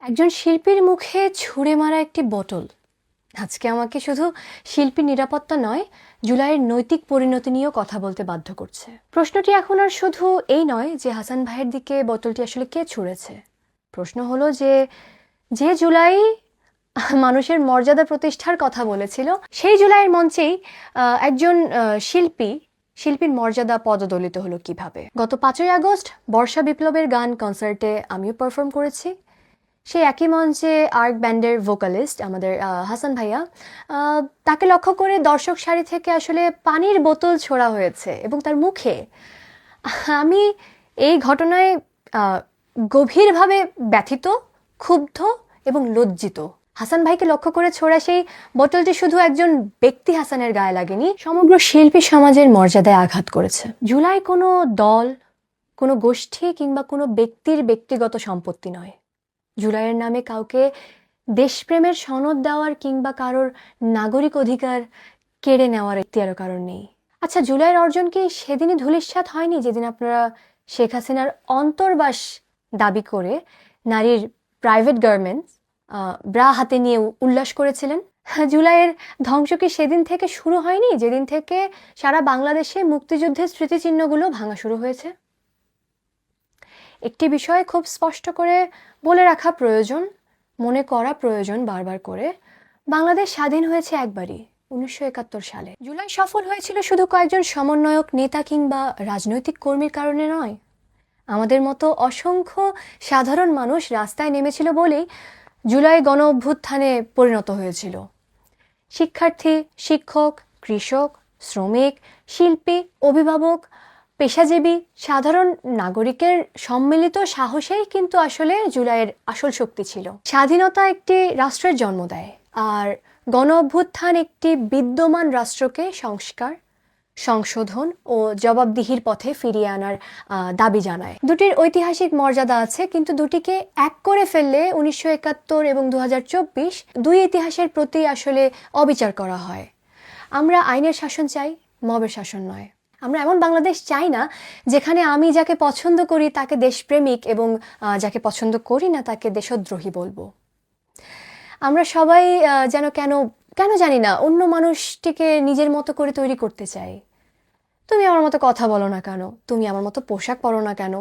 একজন শিল্পীর মুখে ছুঁড়ে মারা একটি বোতল আজকে আমাকে শুধু শিল্পীর নিরাপত্তা নয়, জুলাইয়ের নৈতিক পরিণতি নিয়েও কথা বলতে বাধ্য করছে। প্রশ্নটি এখন আর শুধু এই নয় যে হাসান ভাইয়ের দিকে বোতলটি আসলে কে ছুঁড়েছে। প্রশ্ন হলো যে যে জুলাই মানুষের মর্যাদা প্রতিষ্ঠার কথা বলেছিল, সেই জুলাইয়ের মঞ্চেই একজন শিল্পীর মর্যাদা পদদলিত হলো কিভাবে। গত 5ই আগস্ট বর্ষা বিপ্লবের গান কনসার্টে আমিও পারফর্ম করেছি। সেই একই মঞ্চে আর্ক ব্যান্ডের ভোকালিস্ট আমাদের হাসান ভাইয়া, তাকে লক্ষ্য করে দর্শক সারি থেকে আসলে পানির বোতল ছোড়া হয়েছে এবং তার মুখে। আমি এই ঘটনায় গভীরভাবে ব্যথিত, ক্ষুব্ধ এবং লজ্জিত। হাসান ভাইকে লক্ষ্য করে ছোড়া সেই বোতলটি শুধু একজন ব্যক্তি হাসানের গায়ে লাগেনি, সমগ্র শিল্পী সমাজের মর্যাদায় আঘাত করেছে। জুলাই কোনো দল, কোনো গোষ্ঠী কিংবা কোনো ব্যক্তির ব্যক্তিগত সম্পত্তি নয়। জুলাইয়ের নামে কাউকে দেশপ্রেমের সনদ দেওয়ার কিংবা কারোর নাগরিক অধিকার কেড়ে নেওয়ার এখতিয়ারও কারণ নেই। আচ্ছা, জুলাইয়ের অর্জন কি সেদিনই ধূলিসাৎ হয়নি যেদিন আপনারা শেখ হাসিনার অন্তর্বাস দাবি করে নারীর প্রাইভেট গার্মেন্টস ব্রা হাতে নিয়ে উল্লাস করেছিলেন? জুলাইয়ের ধ্বংস কি সেদিন থেকে শুরু হয়নি যেদিন থেকে সারা বাংলাদেশে মুক্তিযুদ্ধের স্মৃতিচিহ্নগুলো ভাঙা শুরু হয়েছে? একটি বিষয় খুব স্পষ্ট করে বলে রাখা প্রয়োজন, মনে করা প্রয়োজন বারবার করে, বাংলাদেশ স্বাধীন হয়েছে একবারই, 1971 সালে। জুলাই সফল হয়েছিল শুধু কয়েকজন সমন্বয়ক নেতা কিংবা রাজনৈতিক কর্মীর কারণে নয়। আমাদের মতো অসংখ্য সাধারণ মানুষ রাস্তায় নেমেছিল বলেই জুলাই গণ অভ্যুত্থানে পরিণত হয়েছিল। শিক্ষার্থী, শিক্ষক, কৃষক, শ্রমিক, শিল্পী, অভিভাবক, পেশাজীবী, সাধারণ নাগরিকের সম্মিলিত সাহসেই কিন্তু আসলে জুলাইয়ের আসল শক্তি ছিল। স্বাধীনতা একটি রাষ্ট্রের জন্ম দেয়, আর গণ অভ্যুত্থান একটি বিদ্যমান রাষ্ট্রকে সংস্কার, সংশোধন ও জবাবদিহির পথে ফিরিয়ে আনার দাবি জানায়। দুটির ঐতিহাসিক মর্যাদা আছে, কিন্তু দুটিকে এক করে ফেললে 1971 এবং 2024 দুই ইতিহাসের প্রতি আসলে অবিচার করা হয়। আমরা আইনের শাসন চাই, মবের শাসন নয়। আমরা এমন বাংলাদেশ চাই না যেখানে আমি যাকে পছন্দ করি তাকে দেশপ্রেমিক এবং যাকে পছন্দ করি না তাকে দেশদ্রোহী বলবো। আমরা সবাই যেন কেন জানি না অন্য মানুষটিকে নিজের মতো করে তৈরি করতে চাই। তুমি আমার মতো কথা বলো না কেন? তুমি আমার মতো পোশাক পরো না কেন?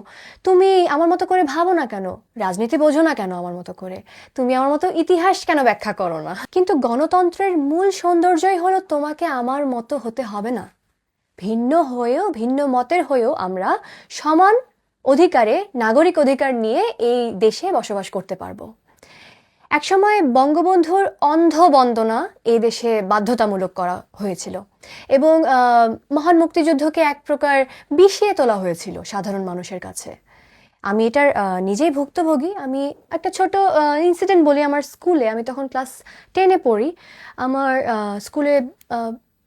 তুমি আমার মতো করে ভাবো না কেন? রাজনীতি বোঝো না কেন আমার মতো করে? তুমি আমার মতো ইতিহাস কেন ব্যাখ্যা করো না? কিন্তু গণতন্ত্রের মূল সৌন্দর্যই হলো তোমাকে আমার মতো হতে হবে না। ভিন্ন হয়েও, ভিন্ন মতের হয়েও আমরা সমান অধিকারে, নাগরিক অধিকার নিয়ে এই দেশে বসবাস করতে পারবো। একসময় বঙ্গবন্ধুর অন্ধ বন্দনা এই দেশে বাধ্যতামূলক করা হয়েছিল এবং মহান মুক্তিযুদ্ধকে এক প্রকার বিষিয়ে তোলা হয়েছিল সাধারণ মানুষের কাছে। আমি এটার নিজেই ভুক্তভোগী। আমি একটা ছোট ইনসিডেন্ট বলি। আমার স্কুলে, আমি তখন ক্লাস 10-এ পড়ি, আমার স্কুলে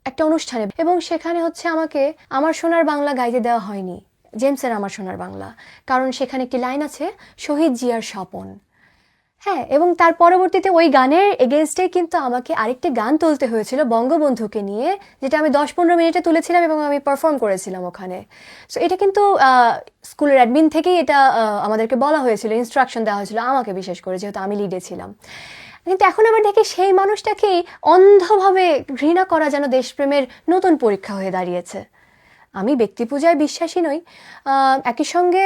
একটা অনুষ্ঠানে, এবং সেখানে হচ্ছে আমাকে আমার সোনার বাংলা গাইতে দেওয়া হয়নি, জেমসের আমার সোনার বাংলা, কারণ সেখানে একটি লাইন আছে, শহীদ জিয়ার স্বপন। হ্যাঁ, এবং তার পরবর্তীতে ওই গানের এগেনস্টে কিন্তু আমাকে আরেকটি গান তুলতে হয়েছিল বঙ্গবন্ধুকে নিয়ে, যেটা আমি 10-15 মিনিটে তুলেছিলাম এবং আমি পারফর্ম করেছিলাম ওখানে। সো এটা কিন্তু স্কুলের অ্যাডমিন থেকেই এটা আমাদেরকে বলা হয়েছিল, ইনস্ট্রাকশন দেওয়া হয়েছিল আমাকে, বিশেষ করে যেহেতু আমি লিডে ছিলাম। কিন্তু এখন আবার দেখি সেই মানুষটাকেই অন্ধভাবে ঘৃণা করা যেন দেশপ্রেমের নতুন পরীক্ষা হয়ে দাঁড়িয়েছে। আমি ব্যক্তি পূজায় বিশ্বাসী নই, একই সঙ্গে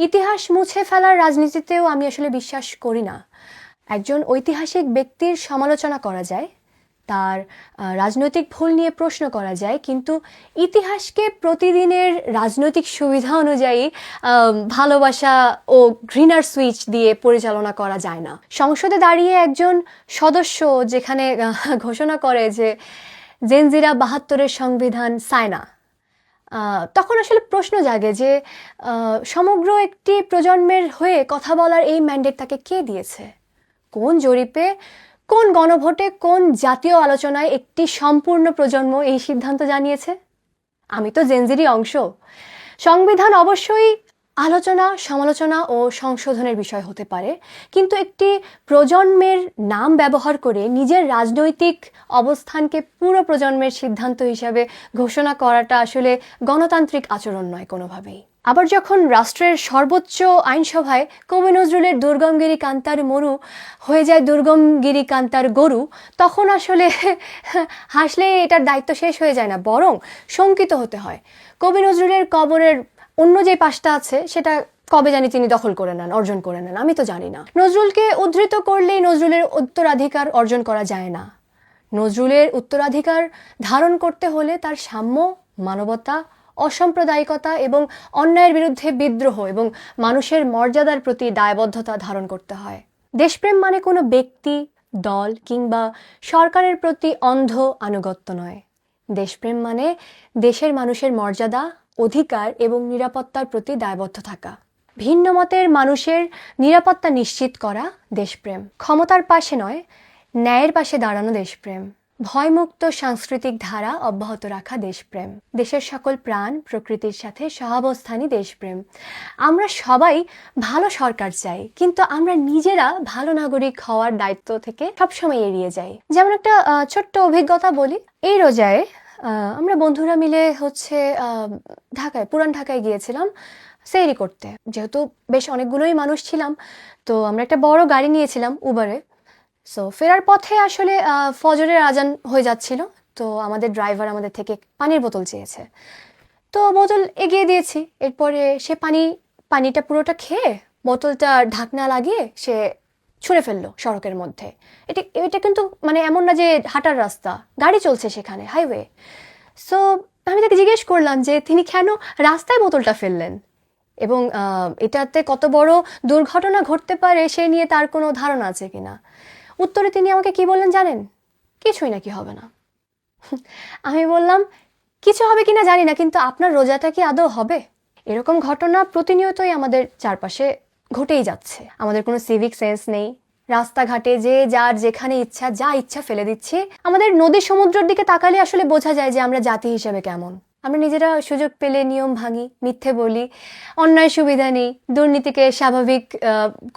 ইতিহাস মুছে ফেলার রাজনীতিতেও আমি আসলে বিশ্বাস করি না। একজন ঐতিহাসিক ব্যক্তির সমালোচনা করা যায়, তার রাজনৈতিক ভুল নিয়ে প্রশ্ন করা যায়, কিন্তু ইতিহাসকে প্রতিদিনের রাজনৈতিক সুবিধা অনুযায়ী ভালোবাসা ও ঘৃণার সুইচ দিয়ে পরিচালনা করা যায় না। সংসদে দাঁড়িয়ে একজন সদস্য যেখানে ঘোষণা করে যে জেনজিরা 72-এর সংবিধান চায় না, তখন আসলে প্রশ্ন জাগে যে সমগ্র একটি প্রজন্মের হয়ে কথা বলার এই ম্যান্ডেট তাকে কে দিয়েছে? কোন জরিপে, কোন গণভোটে, কোন জাতীয় আলোচনায় একটি সম্পূর্ণ প্রজন্ম এই সিদ্ধান্ত জানিয়েছে? আমি তো জেনজিরই অংশ। সংবিধান অবশ্যই আলোচনা, সমালোচনা ও সংশোধনের বিষয় হতে পারে, কিন্তু একটি প্রজন্মের নাম ব্যবহার করে নিজের রাজনৈতিক অবস্থানকে পুরো প্রজন্মের সিদ্ধান্ত হিসাবে ঘোষণা করাটা আসলে গণতান্ত্রিক আচরণ নয় কোনোভাবেই। আবার যখন রাষ্ট্রের সর্বোচ্চ আইনসভায় কবি নজরুলের দুর্গমগিরি কান্তার মরু হয়ে যায় দুর্গমগিরি কান্তার গরু, তখন আসলে হাসলে এটার দায়িত্ব শেষ হয়ে যায় না, বরং শঙ্কিত হতে হয়। কবি নজরুলের কবরের অন্য যে পাশটা আছে সেটা কবে জানি তিনি দখল করে নেন, অর্জন করে নেন, আমি তো জানি না। নজরুলকে উদ্ধৃত করলেই নজরুলের উত্তরাধিকার অর্জন করা যায় না। নজরুলের উত্তরাধিকার ধারণ করতে হলে তার সাম্য, মানবতা, অসাম্প্রদায়িকতা এবং অন্যায়ের বিরুদ্ধে বিদ্রোহ এবং মানুষের মর্যাদার প্রতি দায়বদ্ধতা ধারণ করতে হয়। দেশপ্রেম মানে কোনো ব্যক্তি, দল কিংবা সরকারের প্রতি অন্ধ আনুগত্য নয়। দেশপ্রেম মানে দেশের মানুষের মর্যাদা, অধিকার এবং নিরাপত্তার প্রতি দায়বদ্ধ থাকা। ভিন্ন মতের মানুষের নিরাপত্তা নিশ্চিত করা দেশপ্রেম। ক্ষমতার পাশে নয়, ন্যায়ের পাশে দাঁড়ানো দেশপ্রেম। ভয়মুক্ত সাংস্কৃতিক ধারা অব্যাহত রাখা দেশপ্রেম। দেশের সকল প্রাণ প্রকৃতির সাথে সহাবস্থানই দেশপ্রেম। আমরা সবাই ভালো সরকার চাই, কিন্তু আমরা নিজেরা ভালো নাগরিক হওয়ার দায়িত্ব থেকে সবসময় এড়িয়ে যাই। যেমন একটা ছোট্ট অভিজ্ঞতা বলি। এই রোজায় আমরা বন্ধুরা মিলে ঢাকায়, পুরান ঢাকায় গিয়েছিলাম সেহরি করতে। যেহেতু বেশ অনেকগুলোই মানুষ ছিলাম, তো আমরা একটা বড় গাড়ি নিয়েছিলাম উবারে। সো ফেরার পথে আসলে ফজরের আজান হয়ে যাচ্ছিল, তো আমাদের ড্রাইভার আমাদের থেকে পানির বোতল চেয়েছে। তো বোতল এগিয়ে দিয়েছি। এরপরে সে পানিটা পুরোটা খেয়ে বোতলটা ঢাকনা লাগিয়ে সে ছুঁড়ে ফেললো সড়কের মধ্যে। এটা কিন্তু মানে এমন না যে হাঁটার রাস্তা, গাড়ি চলছে সেখানে, হাইওয়ে। সো আমি তাকে জিজ্ঞেস করলাম যে তিনি কেন রাস্তায় বোতলটা ফেললেন এবং এটাতে কত বড় দুর্ঘটনা ঘটতে পারে সে নিয়ে তার কোনো ধারণা আছে কিনা। উত্তরে তিনি আমাকে কি বললেন জানেন? কিছুই নাকি হবে না। আমি বললাম, কিছু হবে কিনা জানি না, কিন্তু আপনার রোজাটা কি আদৌ হবে? এরকম ঘটনা প্রতিনিয়তই আমাদের চারপাশে ঘটেই যাচ্ছে। আমাদের কোনো সিভিক সেন্স নেই। রাস্তাঘাটে যে যার যেখানে ইচ্ছা যা ইচ্ছা ফেলে দিচ্ছি। আমাদের নদী সমুদ্রের দিকে তাকালে আসলে বোঝা যায় যে আমরা জাতি হিসেবে কেমন। আমরা নিজেরা সুযোগ পেলে নিয়ম ভাঙি, মিথ্যে বলি, অন্যায় সুবিধা নেই, দুর্নীতিকে স্বাভাবিক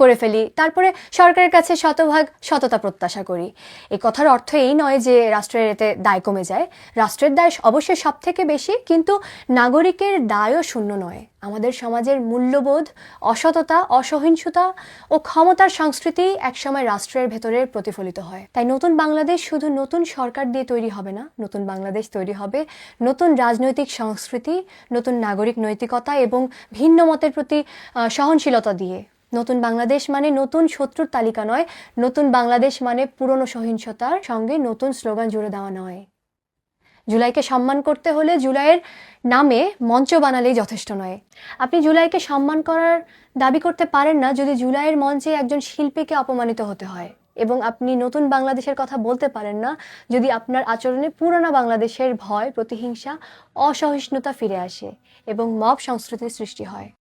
করে ফেলি, তারপরে সরকারের কাছে শতভাগ সততা প্রত্যাশা করি। এই কথার অর্থ এই নয় যে রাষ্ট্রের এতে দায় কমে যায়। রাষ্ট্রের দায় অবশ্যই সব থেকে বেশি, কিন্তু নাগরিকের দায়ও শূন্য নয়। আমাদের সমাজের মূল্যবোধ, অসততা, অসহিষ্ণুতা ও ক্ষমতার সংস্কৃতি একসময় রাষ্ট্রের ভেতরে প্রতিফলিত হয়। তাই নতুন বাংলাদেশ শুধু নতুন সরকার দিয়ে তৈরি হবে না, নতুন বাংলাদেশ তৈরি হবে নতুন রাজনৈতিক সংস্কৃতি, নতুন নাগরিক নৈতিকতা এবং ভিন্ন মতের প্রতি সহনশীলতা দিয়ে। নতুন বাংলাদেশ মানে নতুন শত্রুর তালিকা নয়, নতুন বাংলাদেশ মানে পুরনো সহিংসতার সঙ্গে নতুন স্লোগান জুড়ে দেওয়া নয়। জুলাইকে সম্মান করতে হলে জুলাইয়ের নামে মঞ্চ বানালেই যথেষ্ট নয়। আপনি জুলাইকে সম্মান করার দাবি করতে পারেন না যদি জুলাইয়ের মঞ্চে একজন শিল্পীকে অপমানিত হতে হয়, এবং আপনি নতুন বাংলাদেশের কথা বলতে পারেন না যদি আপনার আচরণে পুরোনো বাংলাদেশের ভয়, প্রতিহিংসা, অসহিষ্ণুতা ফিরে আসে এবং মব সংস্কৃতির সৃষ্টি হয়।